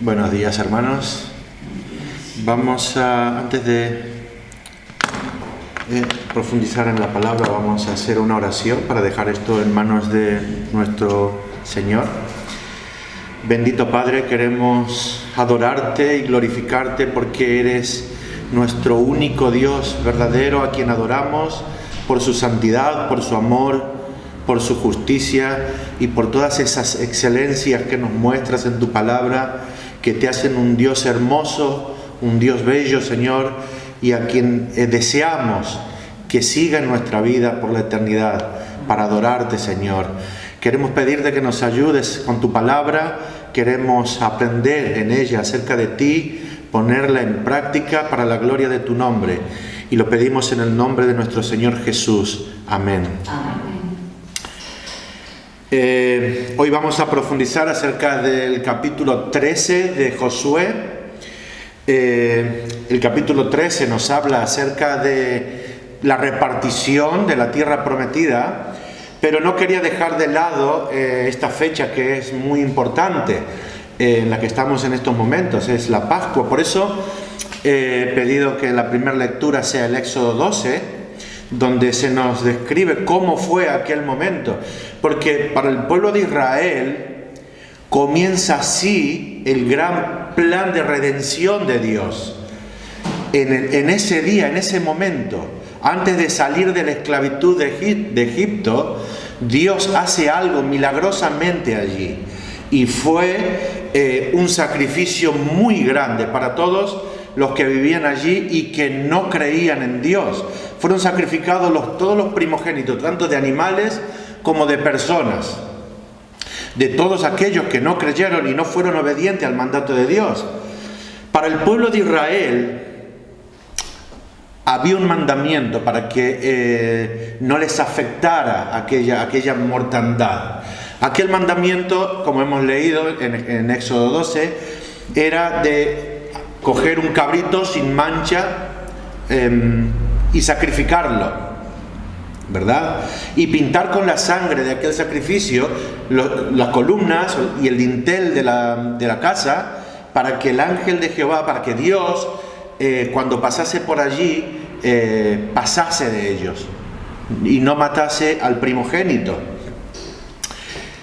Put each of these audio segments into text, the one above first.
Buenos días, hermanos. Vamos a, antes de profundizar en la palabra, vamos a hacer una oración para dejar esto en manos de nuestro Señor. Bendito Padre, queremos adorarte y glorificarte porque eres nuestro único Dios verdadero a quien adoramos por su santidad, por su amor, por su justicia y por todas esas excelencias que nos muestras en tu palabra, que te hacen un Dios hermoso, un Dios bello, Señor, y a quien deseamos que siga en nuestra vida por la eternidad para adorarte, Señor. Queremos pedirte que nos ayudes con tu palabra, queremos aprender en ella acerca de ti, ponerla en práctica para la gloria de tu nombre. Y lo pedimos en el nombre de nuestro Señor Jesús. Amén. Amén. Hoy vamos a profundizar acerca del capítulo 13 de Josué. El capítulo 13 nos habla acerca de la repartición de la tierra prometida, pero no quería dejar de lado esta fecha que es muy importante, en la que estamos en estos momentos, es la Pascua. Por eso he pedido que la primera lectura sea el Éxodo 12, donde se nos describe cómo fue aquel momento, porque para el pueblo de Israel comienza así el gran plan de redención de Dios. En ese día, en ese momento, antes de salir de la esclavitud de Egipto, Dios hace algo milagrosamente allí, y fue un sacrificio muy grande para todos los que vivían allí y que no creían en Dios. Fueron sacrificados todos los primogénitos, tanto de animales como de personas, de todos aquellos que no creyeron y no fueron obedientes al mandato de Dios. Para el pueblo de Israel había un mandamiento para que no les afectara aquella mortandad. Aquel mandamiento, como hemos leído en Éxodo 12, era de coger un cabrito sin mancha y sacrificarlo, ¿verdad? Y pintar con la sangre de aquel sacrificio las columnas y el dintel de la casa, para que el ángel de Jehová, para que Dios, cuando pasase por allí, pasase de ellos y no matase al primogénito.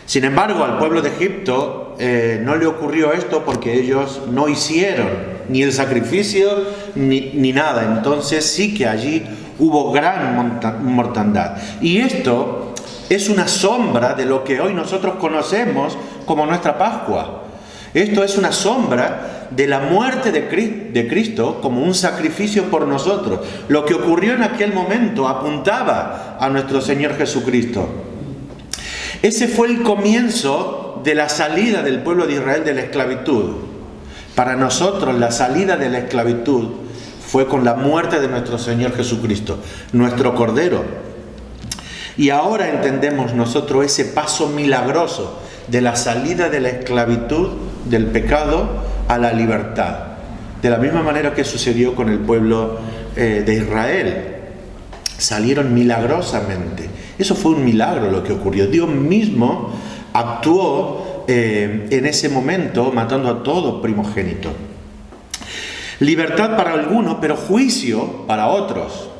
Sin embargo, al pueblo de Egipto no le ocurrió esto, porque ellos no hicieron ni el sacrificio ni nada. Entonces sí que allí hubo gran mortandad. Y esto es una sombra de lo que hoy nosotros conocemos como nuestra Pascua. Esto es una sombra de la muerte de Cristo como un sacrificio por nosotros. Lo que ocurrió en aquel momento apuntaba a nuestro Señor Jesucristo. Ese fue el comienzo de la salida del pueblo de Israel de la esclavitud. Para nosotros la salida de la esclavitud fue con la muerte de nuestro Señor Jesucristo, nuestro Cordero. Y ahora entendemos nosotros ese paso milagroso de la salida de la esclavitud, del pecado, a la libertad. De la misma manera que sucedió con el pueblo de Israel. Salieron milagrosamente. Eso fue un milagro lo que ocurrió. Dios mismo actuó en ese momento, matando a todo primogénito. Libertad para algunos, pero juicio para otros.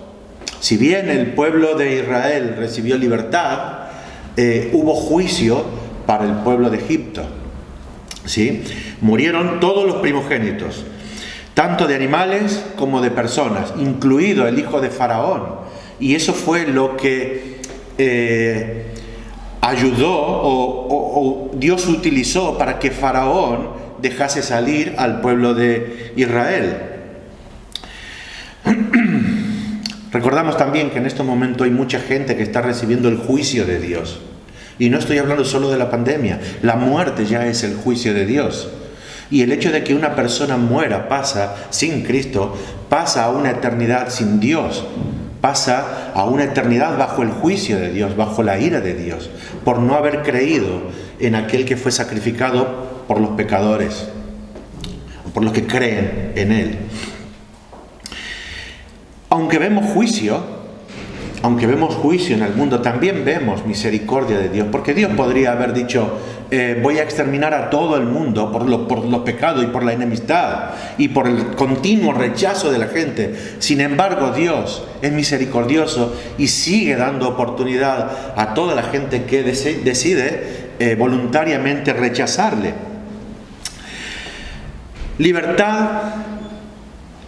Si bien el pueblo de Israel recibió libertad, hubo juicio para el pueblo de Egipto. ¿Sí? Murieron todos los primogénitos, tanto de animales como de personas, incluido el hijo de Faraón. Y eso fue lo que ayudó o Dios utilizó para que Faraón dejase salir al pueblo de Israel. Recordamos también que en este momento hay mucha gente que está recibiendo el juicio de Dios. Y no estoy hablando solo de la pandemia. La muerte ya es el juicio de Dios. Y el hecho de que una persona muera, pasa sin Cristo, pasa a una eternidad sin Dios. Pasa a una eternidad bajo el juicio de Dios, bajo la ira de Dios, por no haber creído en aquel que fue sacrificado por los pecadores, por los que creen en Él. Aunque vemos juicio en el mundo, también vemos misericordia de Dios, porque Dios podría haber dicho, voy a exterminar a todo el mundo por los pecados y por la enemistad y por el continuo rechazo de la gente. Sin embargo, Dios es misericordioso y sigue dando oportunidad a toda la gente que decide voluntariamente rechazarle. Libertad,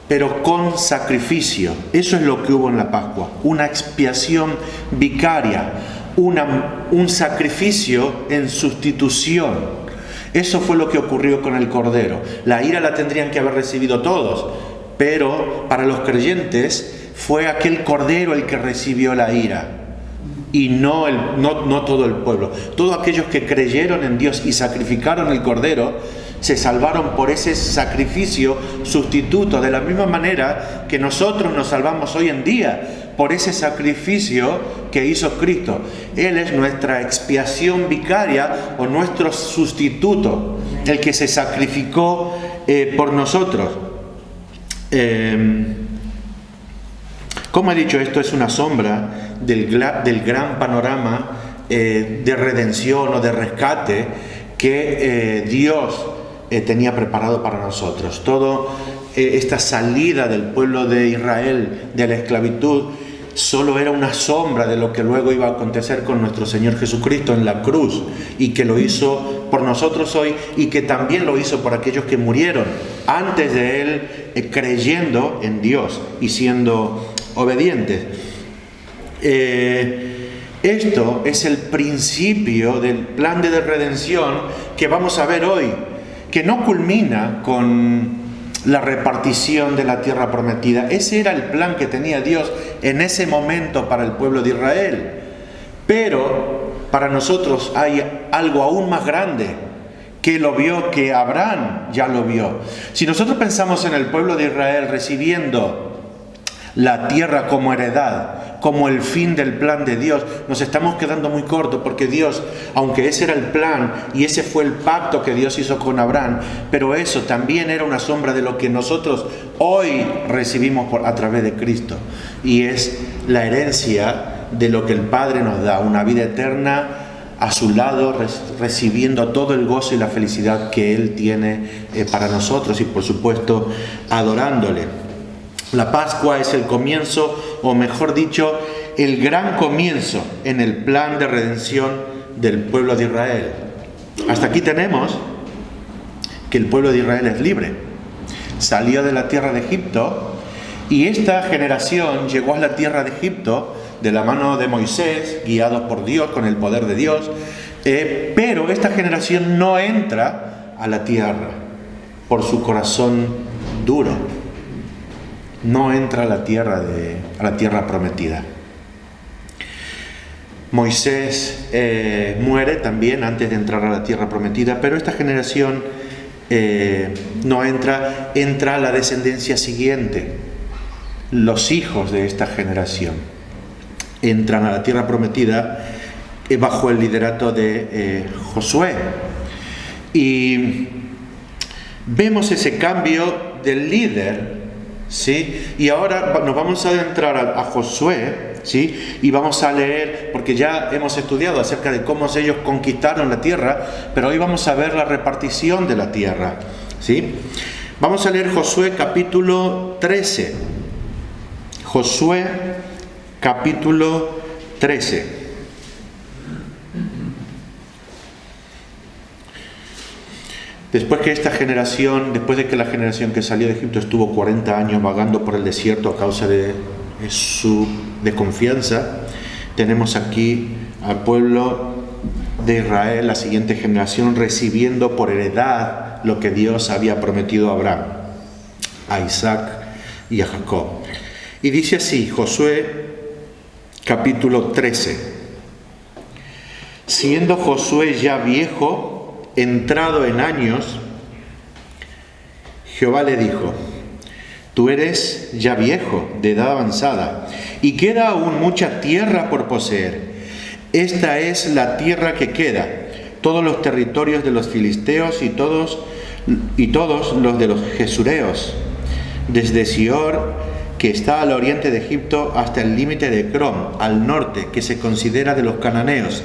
pero con sacrificio. Eso es lo que hubo en la Pascua, una expiación vicaria, un sacrificio en sustitución. Eso fue lo que ocurrió con el Cordero. La ira la tendrían que haber recibido todos, pero para los creyentes fue aquel Cordero el que recibió la ira, y no todo el pueblo. Todos aquellos que creyeron en Dios y sacrificaron el Cordero se salvaron por ese sacrificio sustituto, de la misma manera que nosotros nos salvamos hoy en día por ese sacrificio que hizo Cristo. Él es nuestra expiación vicaria o nuestro sustituto, el que se sacrificó por nosotros. Como he dicho, esto es una sombra del gran panorama de redención o de rescate que Dios tenía preparado para nosotros. Toda esta salida del pueblo de Israel de la esclavitud solo era una sombra de lo que luego iba a acontecer con nuestro Señor Jesucristo en la cruz, y que lo hizo por nosotros hoy, y que también lo hizo por aquellos que murieron antes de Él, creyendo en Dios y siendo obedientes. Esto es el principio del plan de redención que vamos a ver hoy, que no culmina con la repartición de la tierra prometida. Ese era el plan que tenía Dios en ese momento para el pueblo de Israel. Pero para nosotros hay algo aún más grande, que lo vio, que Abraham ya lo vio. Si nosotros pensamos en el pueblo de Israel recibiendo la tierra como heredad, como el fin del plan de Dios, nos estamos quedando muy cortos, porque Dios, aunque ese era el plan y ese fue el pacto que Dios hizo con Abraham, pero eso también era una sombra de lo que nosotros hoy recibimos a través de Cristo, y es la herencia de lo que el Padre nos da, una vida eterna a su lado, recibiendo todo el gozo y la felicidad que Él tiene para nosotros, y por supuesto adorándole. La Pascua es el comienzo, o mejor dicho, el gran comienzo en el plan de redención del pueblo de Israel. Hasta aquí tenemos que el pueblo de Israel es libre. Salió de la tierra de Egipto, y esta generación llegó a la tierra de Egipto de la mano de Moisés, guiados por Dios, con el poder de Dios, pero esta generación no entra a la tierra por su corazón duro. No entra a la tierra prometida. Moisés muere también antes de entrar a la tierra prometida, pero esta generación no entra a la descendencia siguiente. Los hijos de esta generación entran a la tierra prometida bajo el liderato de Josué. Y vemos ese cambio del líder, ¿sí? Y ahora nos vamos a adentrar a Josué, ¿sí? Y vamos a leer, porque ya hemos estudiado acerca de cómo ellos conquistaron la tierra, pero hoy vamos a ver la repartición de la tierra, ¿sí? Vamos a leer Josué capítulo 13. Josué capítulo 13. Después de que la generación que salió de Egipto estuvo 40 años vagando por el desierto a causa de su desconfianza, tenemos aquí al pueblo de Israel, la siguiente generación, recibiendo por heredad lo que Dios había prometido a Abraham, a Isaac y a Jacob. Y dice así, Josué capítulo 13. Siendo Josué ya viejo, entrado en años, Jehová le dijo: tú eres ya viejo, de edad avanzada, y queda aún mucha tierra por poseer. Esta es la tierra que queda, todos los territorios de los filisteos y todos los de los gesureos, desde Sior, que está al oriente de Egipto, hasta el límite de Crom, al norte, que se considera de los cananeos,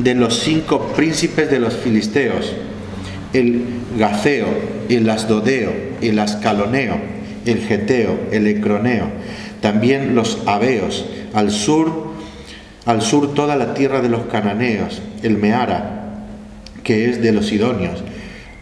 de los 5 príncipes de los filisteos: el Gaceo, el Asdodeo, el Ascaloneo, el Geteo, el Ecroneo, también los Abeos, al sur toda la tierra de los cananeos, el Meara, que es de los sidonios,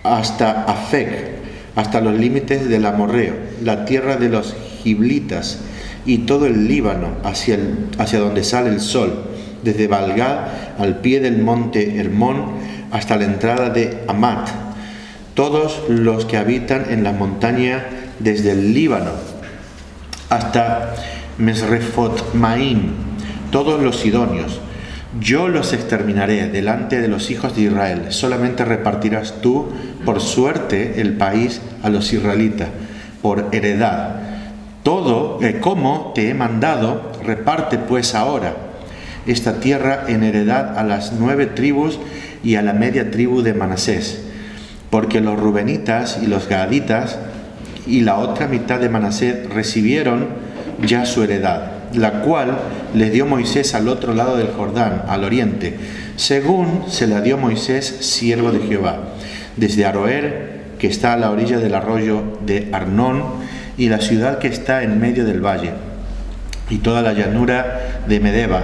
hasta Afec, hasta los límites del amorreo, la tierra de los giblitas y todo el Líbano hacia donde sale el sol, desde Balgad al pie del monte Hermón hasta la entrada de Amat, todos los que habitan en la montaña desde el Líbano hasta Mesrefot-Maim, todos los sidonios. Yo los exterminaré delante de los hijos de Israel. Solamente repartirás tú por suerte el país a los israelitas, por heredad. Todo, como te he mandado, reparte pues ahora esta tierra en heredad a las 9 tribus y a la media tribu de Manasés, porque los rubenitas y los gaditas y la otra mitad de Manasés recibieron ya su heredad, la cual les dio Moisés al otro lado del Jordán, al oriente, según se la dio Moisés, siervo de Jehová, desde Aroer, que está a la orilla del arroyo de Arnón, y la ciudad que está en medio del valle, y toda la llanura de Medeba,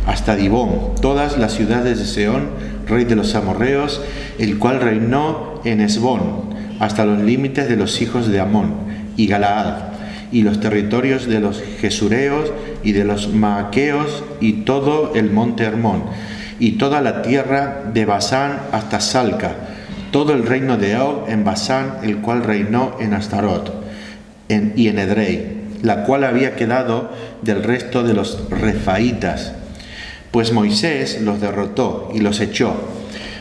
hasta Dibón, todas las ciudades de Sehón, rey de los amorreos, el cual reinó en Hesbón, hasta los límites de los hijos de Amón, y Galaad, y los territorios de los Gesureos y de los Maaqueos, y todo el monte Hermón, y toda la tierra de Basán hasta Salca, todo el reino de Og en Basán, el cual reinó en Astarot y en Edrei, la cual había quedado del resto de los refaítas, pues Moisés los derrotó y los echó.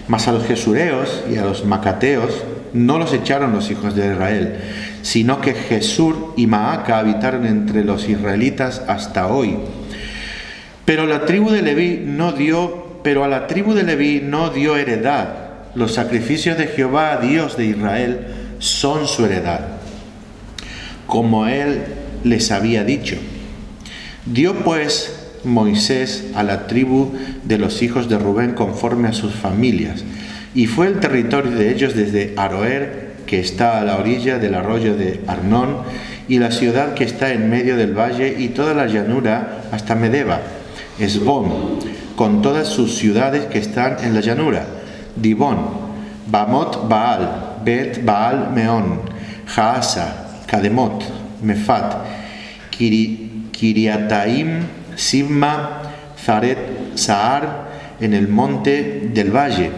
Mas a los Gesureos y a los Macateos no los echaron los hijos de Israel, sino que Jesur y Maaca habitaron entre los israelitas hasta hoy. Pero a la tribu de Leví no dio heredad. Los sacrificios de Jehová, Dios de Israel, son su heredad, como él les había dicho. Dio pues Moisés a la tribu de los hijos de Rubén conforme a sus familias, y fue el territorio de ellos desde Aroer, que está a la orilla del arroyo de Arnón, y la ciudad que está en medio del valle, y toda la llanura hasta Medeba, Hesbón, con todas sus ciudades que están en la llanura, Dibón, Bamot Baal, Bet Baal Meón, Jaasa, Kademot, Mefat, Kiriataim, Sibma, Zaret, Sahar, en el monte del valle,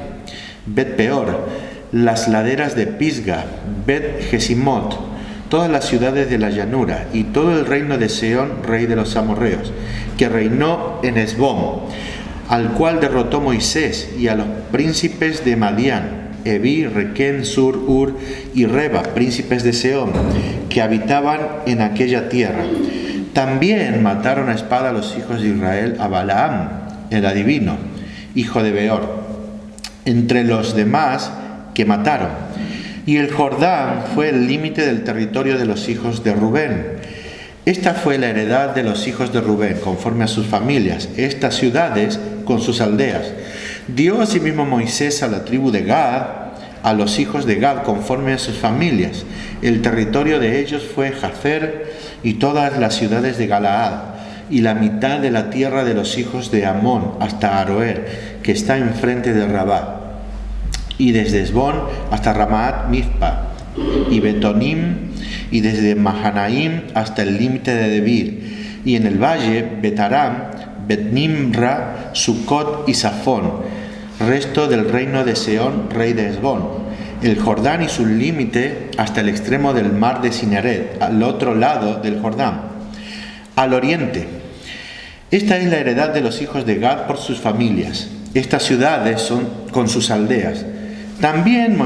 Bet Peor, las laderas de Pisga, Bet Gesimot, todas las ciudades de la llanura, y todo el reino de Sehón, rey de los amorreos, que reinó en Hesbón, al cual derrotó Moisés, y a los príncipes de Madián, Evi, Requén, Sur, Ur y Reba, príncipes de Sehón, que habitaban en aquella tierra. También mataron a espada a los hijos de Israel a Balaam, el adivino, hijo de Beor, entre los demás que mataron. Y el Jordán fue el límite del territorio de los hijos de Rubén. Esta fue la heredad de los hijos de Rubén, conforme a sus familias, estas ciudades con sus aldeas. Dio asimismo Moisés a la tribu de Gad, a los hijos de Gad, conforme a sus familias. El territorio de ellos fue Jazer y todas las ciudades de Galaad, y la mitad de la tierra de los hijos de Amón, hasta Aroer, que está enfrente de Rabá, y desde Hesbón hasta Ramaat Mizpa, y Betonim, y desde Mahanaim hasta el límite de Debir, y en el valle Betaram, Betnimra, Sucot y Safón, resto del reino de Sehón, rey de Hesbón, el Jordán y su límite hasta el extremo del mar de Cineret, al otro lado del Jordán, al oriente. Esta es la heredad de los hijos de Gad por sus familias. Estas ciudades son con sus aldeas. También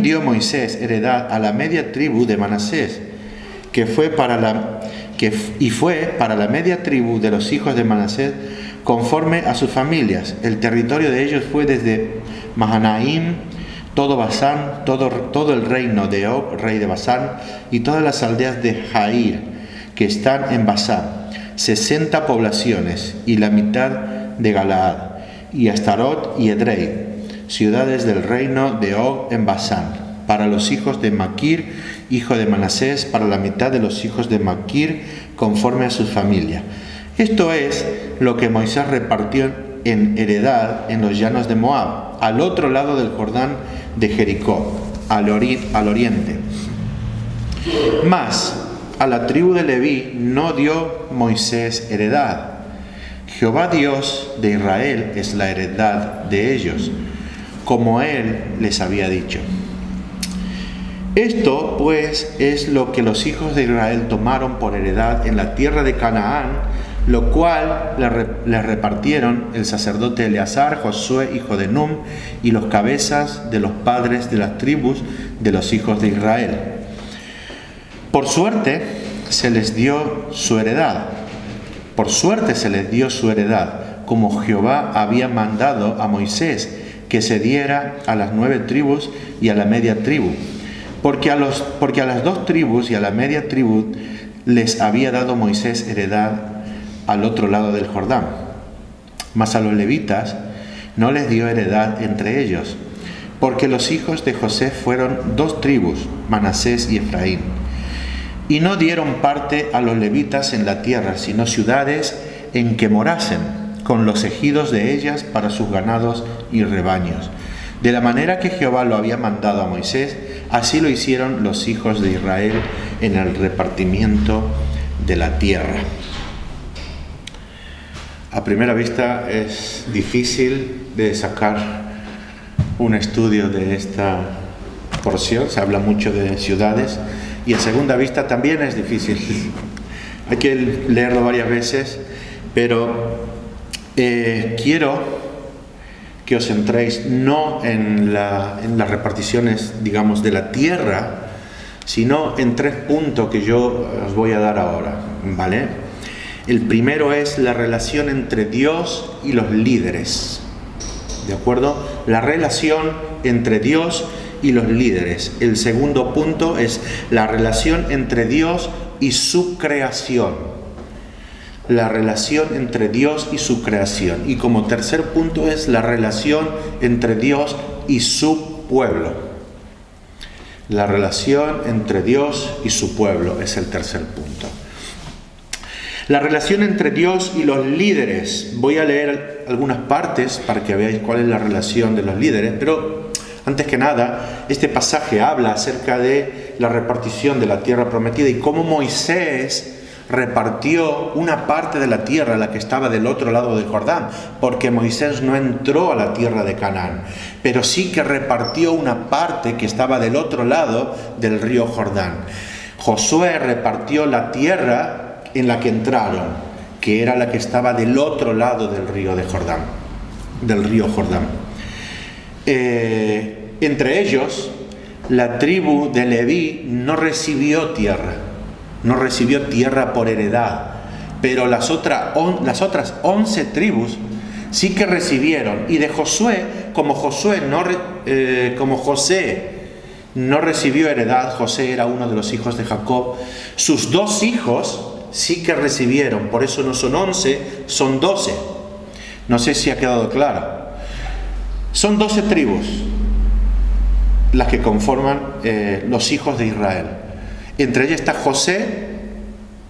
dio Moisés heredad a la media tribu de Manasés, fue para la media tribu de los hijos de Manasés conforme a sus familias. El territorio de ellos fue desde Mahanaim, todo Basán, todo el reino de Og, rey de Basán, y todas las aldeas de Jair, que están en Basán, 60 poblaciones, y la mitad de Galaad, y Astarot y Edrei, ciudades del reino de Og en Basán, para los hijos de Maquir, hijo de Manasés, para la mitad de los hijos de Maquir, conforme a sus familias. Esto es lo que Moisés repartió en heredad en los llanos de Moab, al otro lado del Jordán de Jericó, al oriente. Mas a la tribu de Leví no dio Moisés heredad. Jehová Dios de Israel es la heredad de ellos, como él les había dicho. Esto, pues, es lo que los hijos de Israel tomaron por heredad en la tierra de Canaán, lo cual le repartieron el sacerdote Eleazar, Josué, hijo de Nun, y los cabezas de los padres de las tribus de los hijos de Israel. Por suerte se les dio su heredad. Por suerte se les dio su heredad, como Jehová había mandado a Moisés, que se diera a las 9 tribus y a la media tribu, porque a las 2 tribus y a la media tribu les había dado Moisés heredad al otro lado del Jordán. Mas a los levitas no les dio heredad entre ellos, porque los hijos de José fueron 2 tribus, Manasés y Efraín, y no dieron parte a los levitas en la tierra, sino ciudades en que morasen, con los ejidos de ellas para sus ganados y rebaños. De la manera que Jehová lo había mandado a Moisés, así lo hicieron los hijos de Israel en el repartimiento de la tierra. A primera vista es difícil de sacar un estudio de esta porción, se habla mucho de ciudades, y a segunda vista también es difícil. Hay que leerlo varias veces, pero quiero que os centréis no en las reparticiones, digamos, de la tierra, sino en 3 puntos que yo os voy a dar ahora, ¿vale? El primero es la relación entre Dios y los líderes, ¿de acuerdo? La relación entre Dios y los líderes. El segundo punto es la relación entre Dios y su creación. La relación entre Dios y su creación. Y como tercer punto es la relación entre Dios y su pueblo. La relación entre Dios y su pueblo es el tercer punto. La relación entre Dios y los líderes. Voy a leer algunas partes para que veáis cuál es la relación de los líderes, pero antes que nada, este pasaje habla acerca de la repartición de la tierra prometida y cómo Moisés repartió una parte de la tierra, la que estaba del otro lado del Jordán, porque Moisés no entró a la tierra de Canaán, pero sí que repartió una parte que estaba del otro lado del río Jordán. Josué repartió la tierra en la que entraron, que era la que estaba del otro lado del río Jordán. Entre ellos, la tribu de Leví no recibió tierra por heredad, pero las otras 11 tribus sí que recibieron. Y de Josué, como José no recibió heredad, José era uno de los hijos de Jacob, sus 2 hijos sí que recibieron, por eso no son 11, son 12. No sé si ha quedado claro. Son 12 tribus las que conforman los hijos de Israel. Entre ellas está José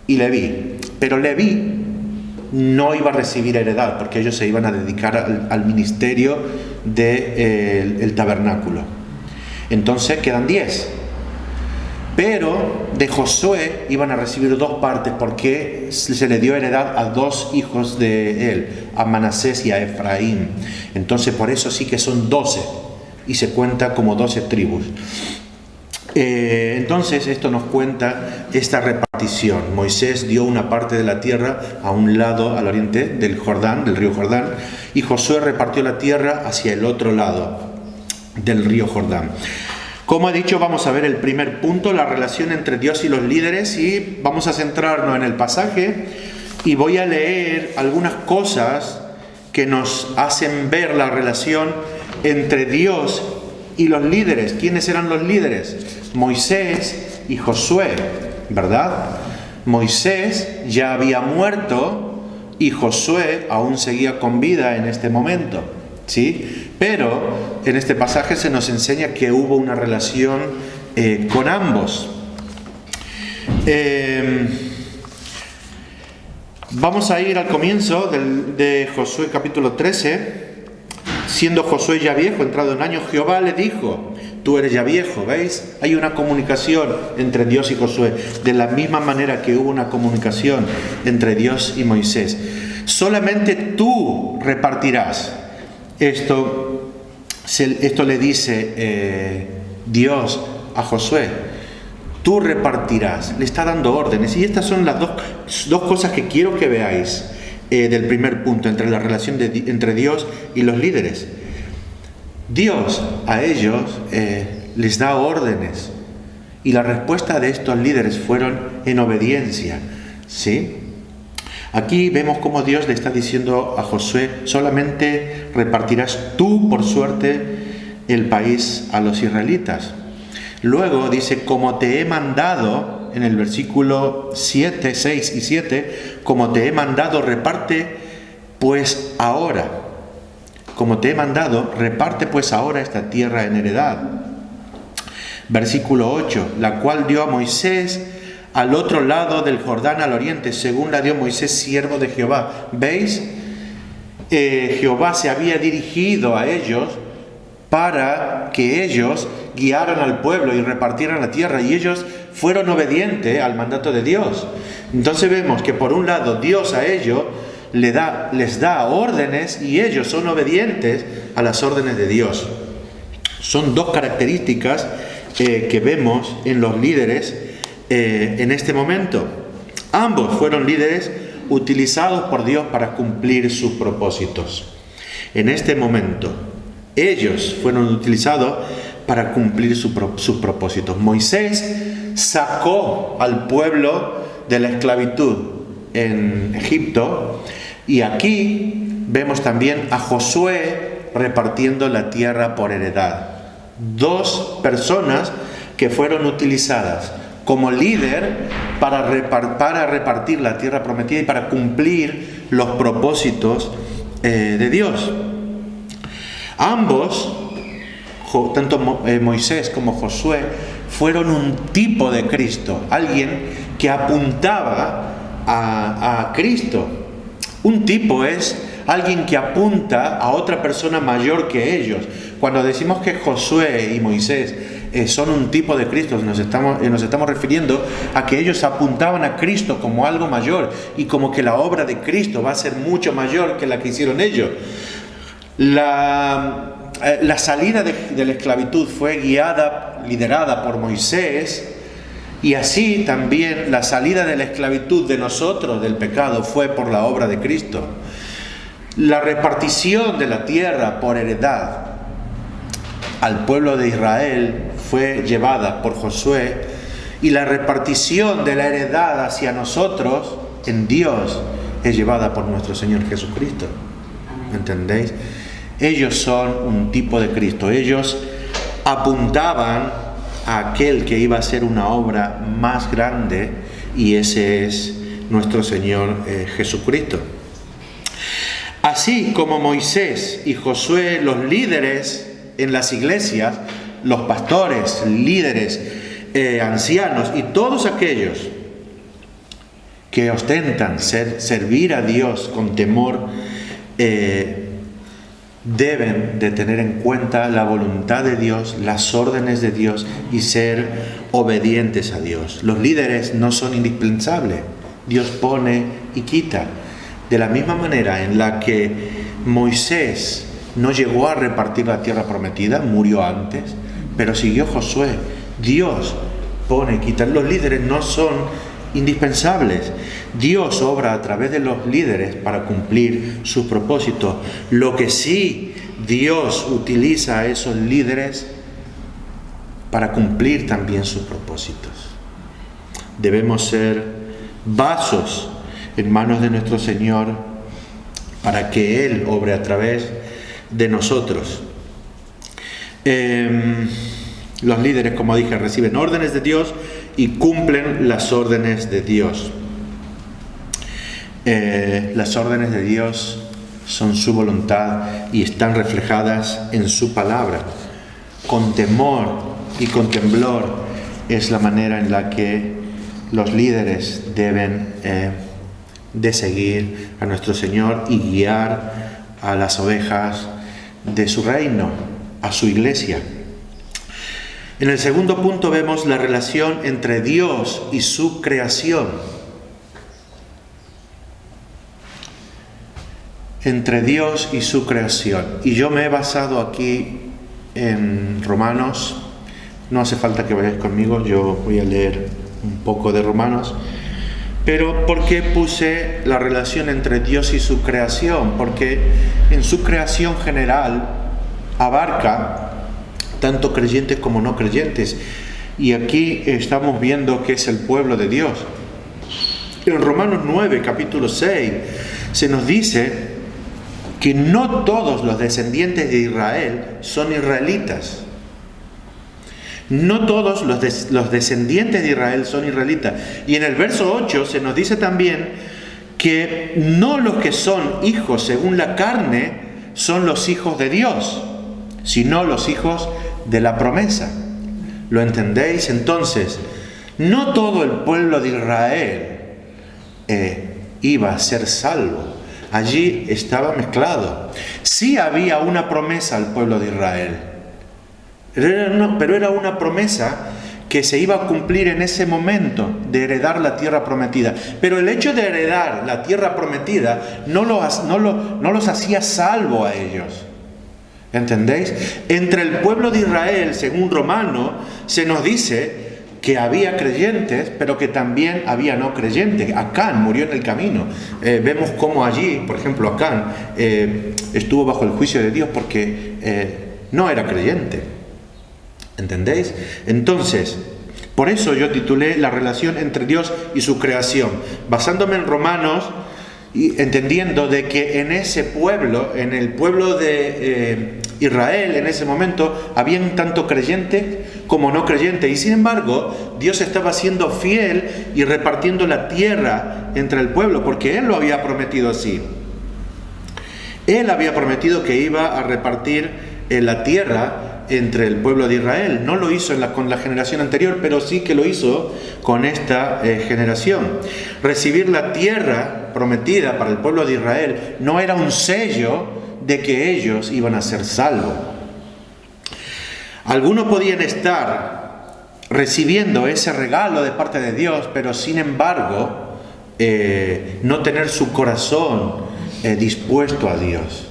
y Leví, pero Leví no iba a recibir heredad porque ellos se iban a dedicar al ministerio del tabernáculo. Entonces quedan 10, pero de Josué iban a recibir 2 partes porque se le dio heredad a 2 hijos de él, a Manasés y a Efraín. Entonces por eso sí que son 12 y se cuenta como 12 tribus. Entonces esto nos cuenta esta repartición. Moisés dio una parte de la tierra a un lado, al oriente del Jordán, del río Jordán, y Josué repartió la tierra hacia el otro lado del río Jordán. Como he dicho, vamos a ver el primer punto, la relación entre Dios y los líderes, y vamos a centrarnos en el pasaje y voy a leer algunas cosas que nos hacen ver la relación entre Dios y los líderes. ¿Quiénes eran los líderes? Moisés y Josué, ¿verdad? Moisés ya había muerto y Josué aún seguía con vida en este momento, ¿sí? Pero en este pasaje se nos enseña que hubo una relación con ambos. Vamos a ir al comienzo de Josué capítulo 13. Siendo Josué ya viejo, entrado en años, Jehová le dijo: tú eres ya viejo. ¿Veis? Hay una comunicación entre Dios y Josué, de la misma manera que hubo una comunicación entre Dios y Moisés. Solamente tú repartirás. Esto le dice Dios a Josué. Tú repartirás. Le está dando órdenes. Y estas son las dos cosas que quiero que veáis del primer punto, entre la relación entre Dios y los líderes. Dios a ellos les da órdenes, y la respuesta de estos líderes fueron en obediencia, ¿sí? Aquí vemos cómo Dios le está diciendo a Josué: solamente repartirás tú por suerte el país a los israelitas. Luego dice: como te he mandado, en el versículo 7, 6 y 7, como te he mandado, reparte pues ahora. Como te he mandado, reparte pues ahora esta tierra en heredad. Versículo 8, la cual dio a Moisés al otro lado del Jordán al oriente, según la dio Moisés, siervo de Jehová. ¿Veis? Jehová se había dirigido a ellos para que ellos guiaran al pueblo y repartieran la tierra, y ellos fueron obedientes al mandato de Dios. Entonces vemos que por un lado Dios a ellos les da órdenes, y ellos son obedientes a las órdenes de Dios. Son dos características que vemos en los líderes en este momento. Ambos fueron líderes utilizados por Dios para cumplir sus propósitos. En este momento ellos fueron utilizados para cumplir sus propósitos. Moisés sacó al pueblo de la esclavitud en Egipto, y aquí vemos también a Josué repartiendo la tierra por heredad. Dos personas que fueron utilizadas como líder para repartir la tierra prometida y para cumplir los propósitos de Dios. Ambos, tanto Moisés como Josué, fueron un tipo de Cristo, alguien que apuntaba a Cristo. Un tipo es alguien que apunta a otra persona mayor que ellos. Cuando decimos que Josué y Moisés son un tipo de Cristo, nos estamos refiriendo a que ellos apuntaban a Cristo como algo mayor, y como que la obra de Cristo va a ser mucho mayor que la que hicieron ellos. La salida de la esclavitud fue liderada por Moisés, y así también la salida de la esclavitud de nosotros, del pecado, fue por la obra de Cristo. La repartición de la tierra por heredad al pueblo de Israel fue llevada por Josué, y la repartición de la heredad hacia nosotros en Dios es llevada por nuestro Señor Jesucristo. ¿Entendéis? Ellos son un tipo de Cristo. Ellos apuntaban a aquel que iba a hacer una obra más grande, y ese es nuestro Señor Jesucristo. Así como Moisés y Josué, los líderes en las iglesias, los pastores, líderes, ancianos y todos aquellos que ostentan servir a Dios con temor, deben de tener en cuenta la voluntad de Dios, las órdenes de Dios, y ser obedientes a Dios. Los líderes no son indispensables. Dios pone y quita. De la misma manera en la que Moisés no llegó a repartir la tierra prometida, murió antes, pero siguió Josué. Dios pone y quita. Los líderes no son indispensables. Dios obra a través de los líderes para cumplir sus propósitos. Lo que sí, Dios utiliza a esos líderes para cumplir también sus propósitos. Debemos ser vasos en manos de nuestro Señor para que Él obre a través de nosotros. Los líderes, como dije, reciben órdenes de Dios y cumplen las órdenes de Dios. Las órdenes de Dios son su voluntad y están reflejadas en su palabra. Con temor y con temblor es la manera en la que los líderes deben de seguir a nuestro Señor y guiar a las ovejas de su reino, a su iglesia. En el segundo punto vemos la relación entre Dios y su creación. Entre Dios y su creación. Y yo me he basado aquí en Romanos. No hace falta que vayáis conmigo, yo voy a leer un poco de Romanos. Pero ¿por qué puse la relación entre Dios y su creación? Porque en su creación general abarca tanto creyentes como no creyentes. Y aquí estamos viendo que es el pueblo de Dios. En Romanos 9, capítulo 6, se nos dice que no todos los descendientes de Israel son israelitas. No todos los descendientes de Israel son israelitas. Y en el verso 8 se nos dice también que no los que son hijos según la carne son los hijos de Dios, sino los hijos de la promesa. ¿Lo entendéis? Entonces, no todo el pueblo de Israel iba a ser salvo. Allí estaba mezclado. Sí había una promesa al pueblo de Israel, pero era una promesa que se iba a cumplir en ese momento de heredar la tierra prometida. Pero el hecho de heredar la tierra prometida no los hacía salvo a ellos. ¿Entendéis? Entre el pueblo de Israel, según Romano, se nos dice que había creyentes, pero que también había no creyentes. Acán murió en el camino. Vemos cómo allí, por ejemplo, Acán estuvo bajo el juicio de Dios porque no era creyente. ¿Entendéis? Entonces, por eso yo titulé la relación entre Dios y su creación, basándome en Romanos y entendiendo de que en ese pueblo, en el pueblo de Israel, en ese momento, habían tanto creyentes como no creyentes. Y sin embargo, Dios estaba siendo fiel y repartiendo la tierra entre el pueblo, porque Él lo había prometido así. Él había prometido que iba a repartir la tierra entre el pueblo de Israel. No lo hizo con la generación anterior, pero sí que lo hizo con esta generación. Recibir la tierra prometida para el pueblo de Israel no era un sello de que ellos iban a ser salvos. Algunos podían estar recibiendo ese regalo de parte de Dios, pero sin embargo no tener su corazón dispuesto a Dios,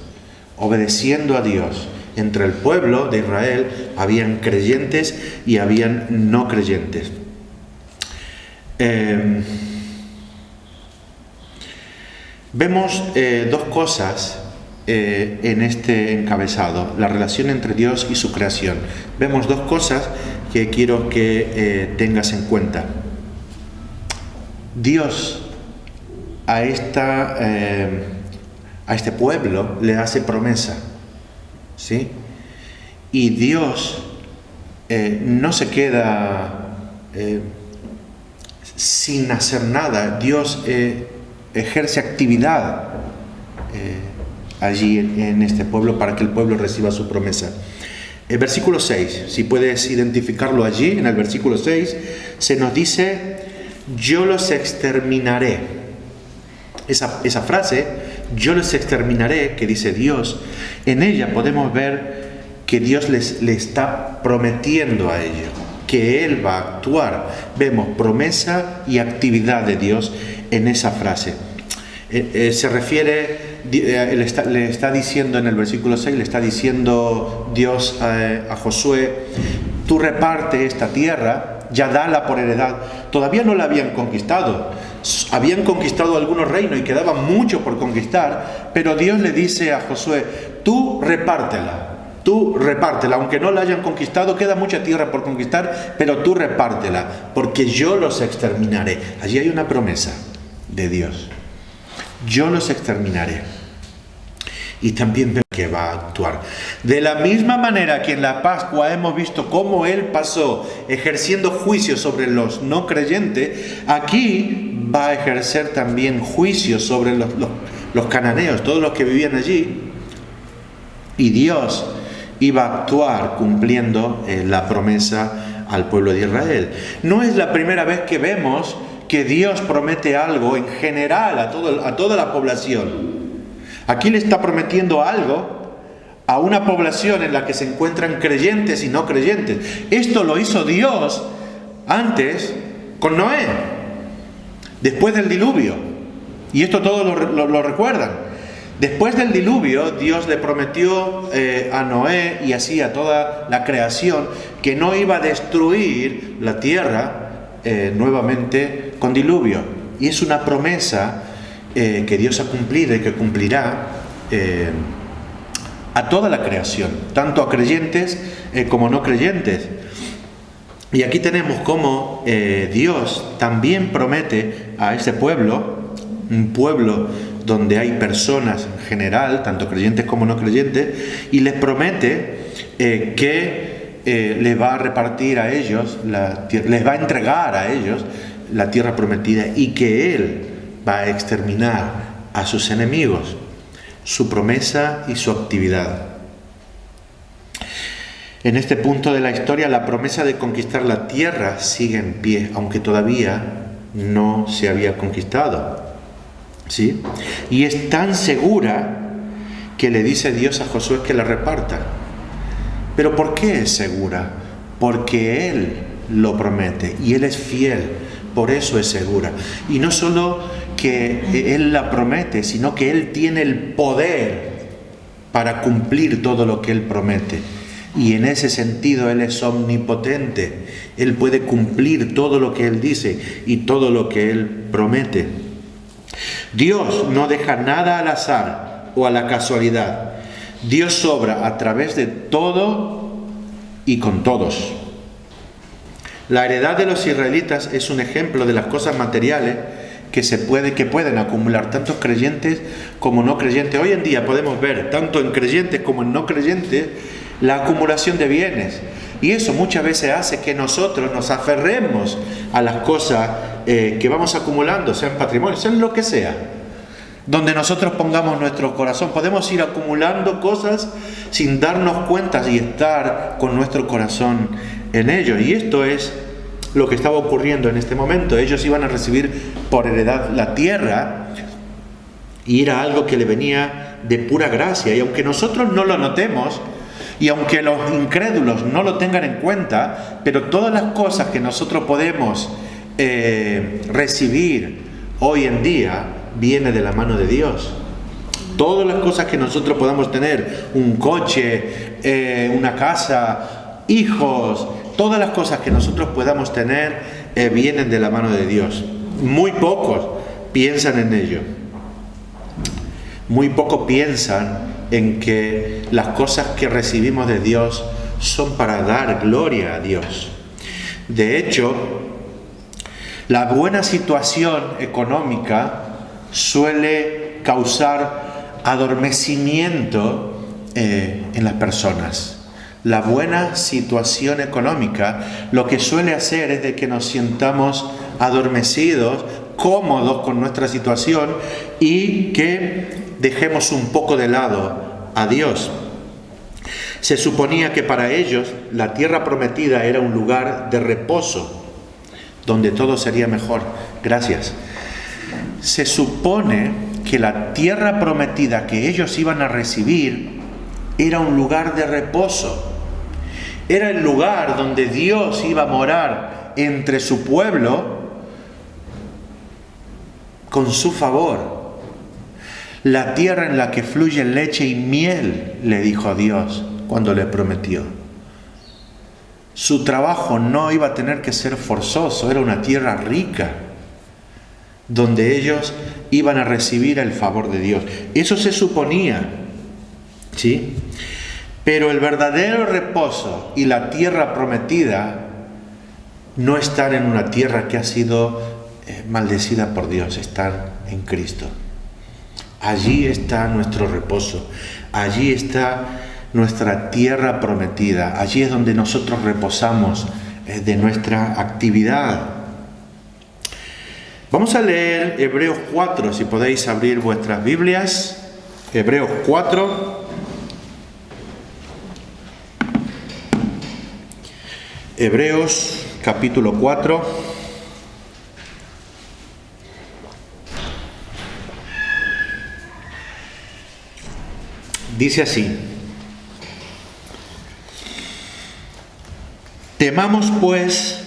obedeciendo a Dios. Entre el pueblo de Israel habían creyentes y habían no creyentes. Vemos dos cosas en este encabezado, la relación entre Dios y su creación. Vemos dos cosas que quiero que tengas en cuenta. Dios a este pueblo le hace promesa. ¿Sí? Y Dios no se queda sin hacer nada. Dios ejerce actividad allí en este pueblo para que el pueblo reciba su promesa. El versículo 6, si puedes identificarlo allí, en el versículo 6, se nos dice: yo los exterminaré. Esa frase, yo los exterminaré, que dice Dios, en ella podemos ver que Dios le está prometiendo a ellos, que Él va a actuar. Vemos promesa y actividad de Dios en esa frase. Se refiere, le está diciendo en el versículo 6, le está diciendo Dios a Josué: tú reparte esta tierra, ya dala por heredad. Todavía no la habían conquistado. Habían conquistado algunos reinos y quedaba mucho por conquistar, pero Dios le dice a Josué: tú repártela, aunque no la hayan conquistado, queda mucha tierra por conquistar, pero tú repártela, porque yo los exterminaré. Allí hay una promesa de Dios: yo los exterminaré. Y también vemos que va a actuar. De la misma manera que en la Pascua hemos visto cómo Él pasó ejerciendo juicio sobre los no creyentes, aquí va a ejercer también juicio sobre los cananeos, todos los que vivían allí, y Dios iba a actuar cumpliendo la promesa al pueblo de Israel. No es la primera vez que vemos que Dios promete algo en general a toda la población. Aquí le está prometiendo algo a una población en la que se encuentran creyentes y no creyentes. Esto lo hizo Dios antes con Noé, después del diluvio. Y esto todos lo recuerdan. Después del diluvio, Dios le prometió a Noé y así a toda la creación que no iba a destruir la tierra nuevamente con diluvio. Y es una promesa que Dios ha cumplido y que cumplirá a toda la creación, tanto a creyentes como no creyentes. Y aquí tenemos cómo Dios también promete a ese pueblo, un pueblo donde hay personas en general, tanto creyentes como no creyentes, y les promete que les va a repartir a ellos, les va a entregar a ellos la tierra prometida y que Él va a exterminar a sus enemigos. Su promesa y su actividad. En este punto de la historia, la promesa de conquistar la tierra sigue en pie, aunque todavía no se había conquistado. ¿Sí? Y es tan segura que le dice Dios a Josué que la reparta. ¿Pero por qué es segura? Porque Él lo promete y Él es fiel, por eso es segura. Y no solo que Él la promete, sino que Él tiene el poder para cumplir todo lo que Él promete. Y en ese sentido Él es omnipotente. Él puede cumplir todo lo que Él dice y todo lo que Él promete. Dios no deja nada al azar o a la casualidad. Dios obra a través de todo y con todos. La heredad de los israelitas es un ejemplo de las cosas materiales que pueden acumular tantos creyentes como no creyentes. Hoy en día podemos ver, tanto en creyentes como en no creyentes, la acumulación de bienes. Y eso muchas veces hace que nosotros nos aferremos a las cosas que vamos acumulando, sean patrimonio, sean lo que sea. Donde nosotros pongamos nuestro corazón, podemos ir acumulando cosas sin darnos cuenta y estar con nuestro corazón en ello. Y esto es lo que estaba ocurriendo en este momento. Ellos iban a recibir por heredad la tierra y era algo que le venía de pura gracia. Y aunque nosotros no lo notemos, y aunque los incrédulos no lo tengan en cuenta, pero todas las cosas que nosotros podemos recibir hoy en día viene de la mano de Dios. Todas las cosas que nosotros podamos tener, un coche, una casa, hijos, todas las cosas que nosotros podamos tener vienen de la mano de Dios. Muy pocos piensan en ello. Muy pocos piensan en que las cosas que recibimos de Dios son para dar gloria a Dios. De hecho, la buena situación económica suele causar adormecimiento en las personas. La buena situación económica lo que suele hacer es de que nos sintamos adormecidos, cómodos con nuestra situación y que dejemos un poco de lado a Dios. Se suponía que para ellos la tierra prometida era un lugar de reposo, donde todo sería mejor. Gracias. Se supone que la tierra prometida que ellos iban a recibir era un lugar de reposo. Era el lugar donde Dios iba a morar entre su pueblo con su favor. La tierra en la que fluye leche y miel, le dijo a Dios cuando le prometió. Su trabajo no iba a tener que ser forzoso, era una tierra rica, donde ellos iban a recibir el favor de Dios. Eso se suponía, ¿sí? Pero el verdadero reposo y la tierra prometida no están en una tierra que ha sido maldecida por Dios, están en Cristo. Allí está nuestro reposo, allí está nuestra tierra prometida, allí es donde nosotros reposamos de nuestra actividad. Vamos a leer Hebreos 4, si podéis abrir vuestras Biblias. Hebreos 4. Hebreos capítulo 4. Dice así: temamos pues,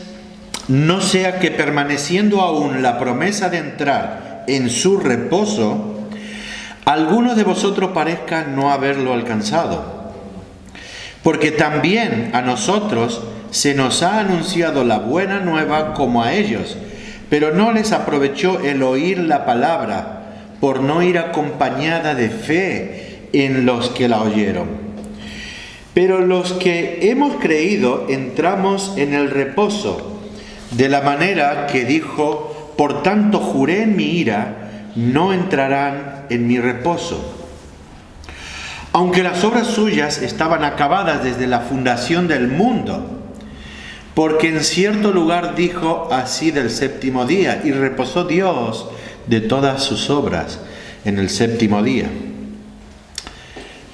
no sea que permaneciendo aún la promesa de entrar en su reposo, alguno de vosotros parezca no haberlo alcanzado. Porque también a nosotros se nos ha anunciado la buena nueva como a ellos, pero no les aprovechó el oír la palabra, por no ir acompañada de fe en los que la oyeron. Pero los que hemos creído entramos en el reposo, de la manera que dijo: por tanto juré en mi ira, no entrarán en mi reposo. Aunque las obras suyas estaban acabadas desde la fundación del mundo, porque en cierto lugar dijo así del séptimo día, y reposó Dios de todas sus obras en el séptimo día.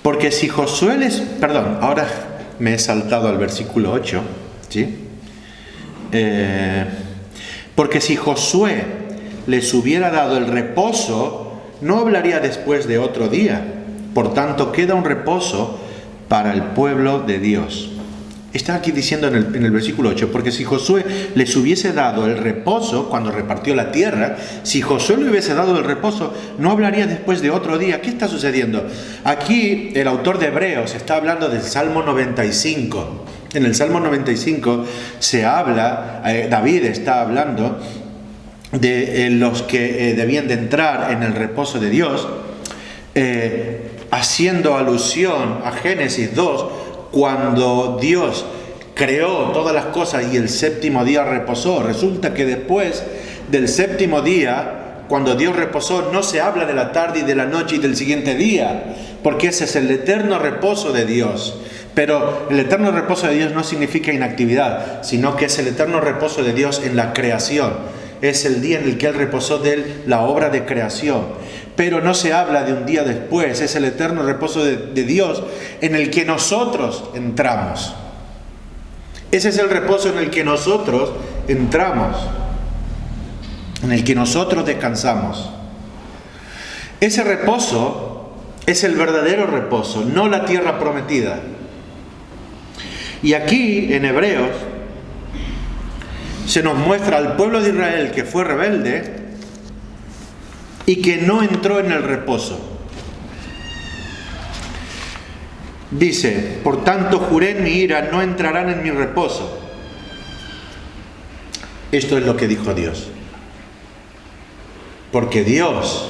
Porque si Josué ahora me he saltado al versículo 8, ¿sí? Porque si Josué les hubiera dado el reposo, no hablaría después de otro día. Por tanto, queda un reposo para el pueblo de Dios. Está aquí diciendo en el versículo 8, porque si Josué les hubiese dado el reposo cuando repartió la tierra, si Josué le hubiese dado el reposo, no hablaría después de otro día. ¿Qué está sucediendo? Aquí el autor de Hebreos está hablando del Salmo 95. En el Salmo 95 se habla, David está hablando de los que debían de entrar en el reposo de Dios, haciendo alusión a Génesis 2, cuando Dios creó todas las cosas y el séptimo día reposó. Resulta que después del séptimo día, cuando Dios reposó, no se habla de la tarde y de la noche y del siguiente día, porque ese es el eterno reposo de Dios. Pero el eterno reposo de Dios no significa inactividad, sino que es el eterno reposo de Dios en la creación. Es el día en el que Él reposó de la obra de creación. Pero no se habla de un día después, es el eterno reposo de Dios en el que nosotros entramos. Ese es el reposo en el que nosotros entramos, en el que nosotros descansamos. Ese reposo es el verdadero reposo, no la tierra prometida. Y aquí en Hebreos se nos muestra al pueblo de Israel que fue rebelde y que no entró en el reposo. Dice: por tanto juré en mi ira, no entrarán en mi reposo. Esto es lo que dijo Dios. Porque Dios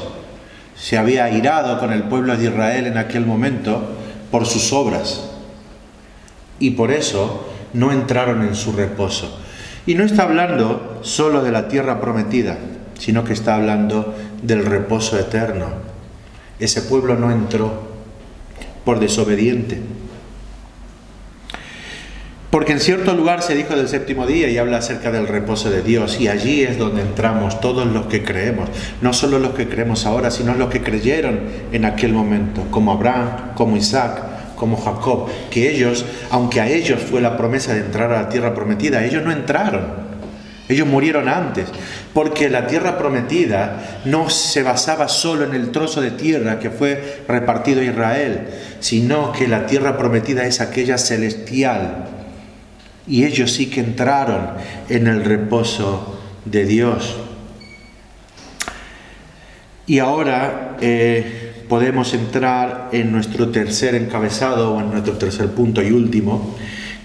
se había airado con el pueblo de Israel en aquel momento por sus obras. Y por eso no entraron en su reposo. Y no está hablando solo de la tierra prometida, sino que está hablando del reposo eterno. Ese pueblo no entró por desobediente. Porque en cierto lugar se dijo del séptimo día y habla acerca del reposo de Dios, y allí es donde entramos todos los que creemos, no solo los que creemos ahora, sino los que creyeron en aquel momento, como Abraham, como Isaac, como Jacob, que ellos, aunque a ellos fue la promesa de entrar a la tierra prometida, ellos no entraron. Ellos murieron antes, porque la tierra prometida no se basaba solo en el trozo de tierra que fue repartido a Israel, sino que la tierra prometida es aquella celestial. Y ellos sí que entraron en el reposo de Dios. Y ahora podemos entrar en nuestro tercer encabezado, o en nuestro tercer punto y último,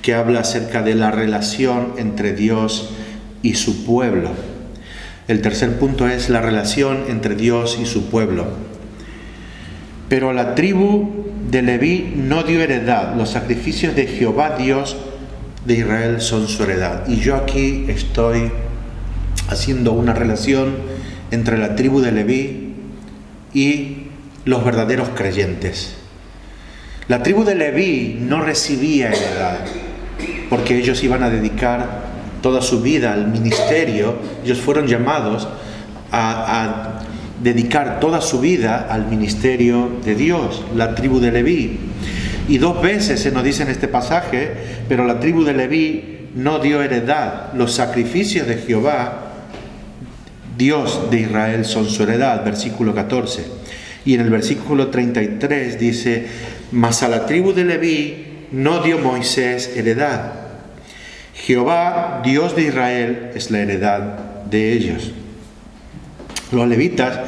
que habla acerca de la relación entre Dios y su pueblo. El tercer punto es la relación entre Dios y su pueblo. Pero la tribu de Leví no dio heredad. Los sacrificios de Jehová Dios de Israel son su heredad. Y yo aquí estoy haciendo una relación entre la tribu de Leví y los verdaderos creyentes. La tribu de Leví no recibía heredad, porque ellos iban a dedicar toda su vida al ministerio. Ellos fueron llamados a dedicar toda su vida al ministerio de Dios, la tribu de Leví. Y 2 veces se nos dice en este pasaje, pero la tribu de Leví no dio heredad. Los sacrificios de Jehová, Dios de Israel, son su heredad, versículo 14. Y en el versículo 33 dice, mas a la tribu de Leví no dio Moisés heredad. Jehová, Dios de Israel, es la heredad de ellos. Los levitas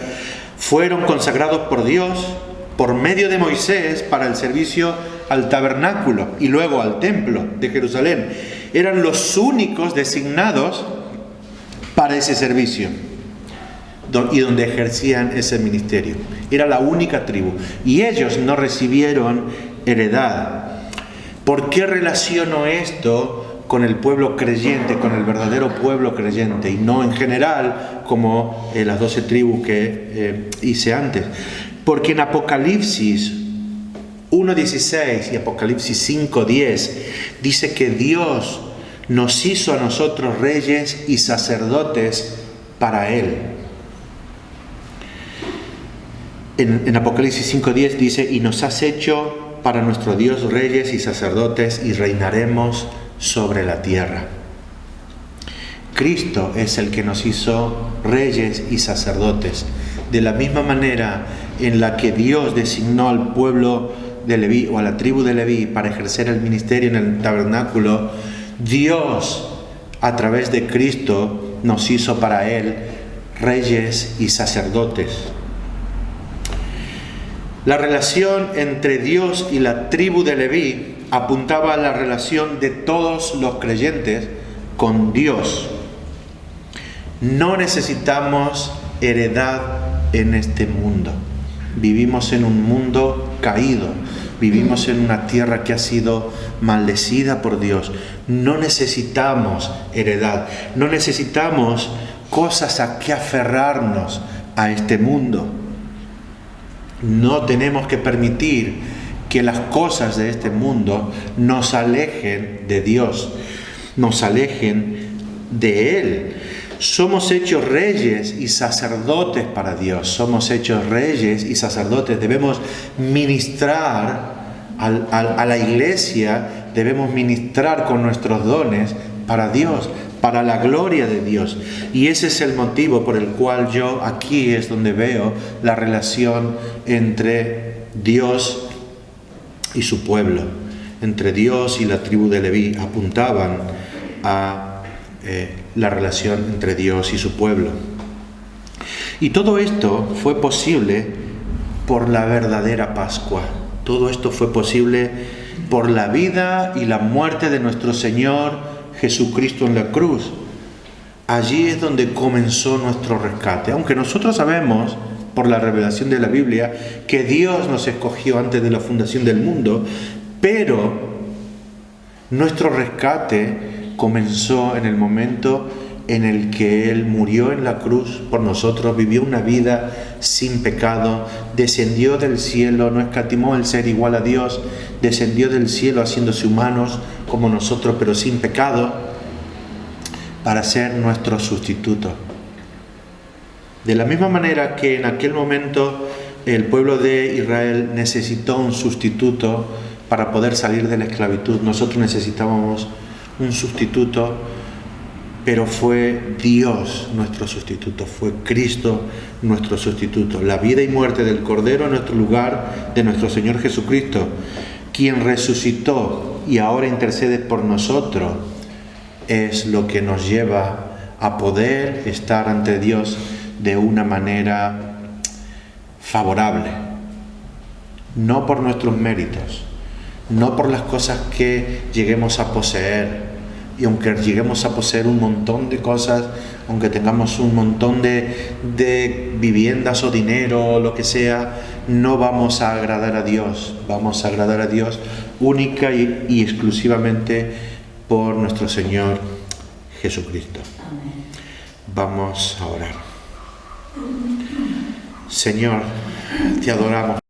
fueron consagrados por Dios por medio de Moisés para el servicio al tabernáculo y luego al templo de Jerusalén. Eran los únicos designados para ese servicio y donde ejercían ese ministerio. Era la única tribu y ellos no recibieron heredad. ¿Por qué relaciono esto con el pueblo creyente, con el verdadero pueblo creyente, y no en general como las 12 tribus que hice antes? Porque en Apocalipsis 1:16 y Apocalipsis 5:10 dice que Dios nos hizo a nosotros reyes y sacerdotes para Él. En Apocalipsis 5:10 dice, y nos has hecho para nuestro Dios reyes y sacerdotes y reinaremos sobre la tierra. Cristo es el que nos hizo reyes y sacerdotes. De la misma manera en la que Dios designó al pueblo de Leví o a la tribu de Leví para ejercer el ministerio en el tabernáculo, Dios a través de Cristo nos hizo para Él reyes y sacerdotes. La relación entre Dios y la tribu de Leví apuntaba a la relación de todos los creyentes con Dios. No necesitamos heredad en este mundo. Vivimos en un mundo caído. Vivimos en una tierra que ha sido maldecida por Dios. No necesitamos heredad. No necesitamos cosas a que aferrarnos a este mundo. No tenemos que permitir que las cosas de este mundo nos alejen de Dios, nos alejen de Él. Somos hechos reyes y sacerdotes para Dios. Somos hechos reyes y sacerdotes. Debemos ministrar a la iglesia, debemos ministrar con nuestros dones para Dios, para la gloria de Dios. Y ese es el motivo por el cual yo aquí es donde veo la relación entre Dios y su pueblo. Entre Dios y la tribu de Leví apuntaban a la relación entre Dios y su pueblo. Y todo esto fue posible por la verdadera Pascua. Todo esto fue posible por la vida y la muerte de nuestro Señor Jesucristo en la cruz. Allí es donde comenzó nuestro rescate. Aunque nosotros sabemos, por la revelación de la Biblia, que Dios nos escogió antes de la fundación del mundo, pero nuestro rescate comenzó en el momento en el que Él murió en la cruz por nosotros, vivió una vida sin pecado, descendió del cielo, no escatimó el ser igual a Dios, descendió del cielo haciéndose humanos como nosotros, pero sin pecado, para ser nuestro sustituto. De la misma manera que en aquel momento el pueblo de Israel necesitó un sustituto para poder salir de la esclavitud, nosotros necesitábamos un sustituto, pero fue Dios nuestro sustituto, fue Cristo nuestro sustituto. La vida y muerte del Cordero en nuestro lugar, de nuestro Señor Jesucristo, quien resucitó y ahora intercede por nosotros, es lo que nos lleva a poder estar ante Dios de una manera favorable. No por nuestros méritos, no por las cosas que lleguemos a poseer. Y aunque lleguemos a poseer un montón de cosas, aunque tengamos un montón de viviendas o dinero o lo que sea, no vamos a agradar a Dios. Vamos a agradar a Dios única y exclusivamente por nuestro Señor Jesucristo. Vamos a orar. Señor, te adoramos.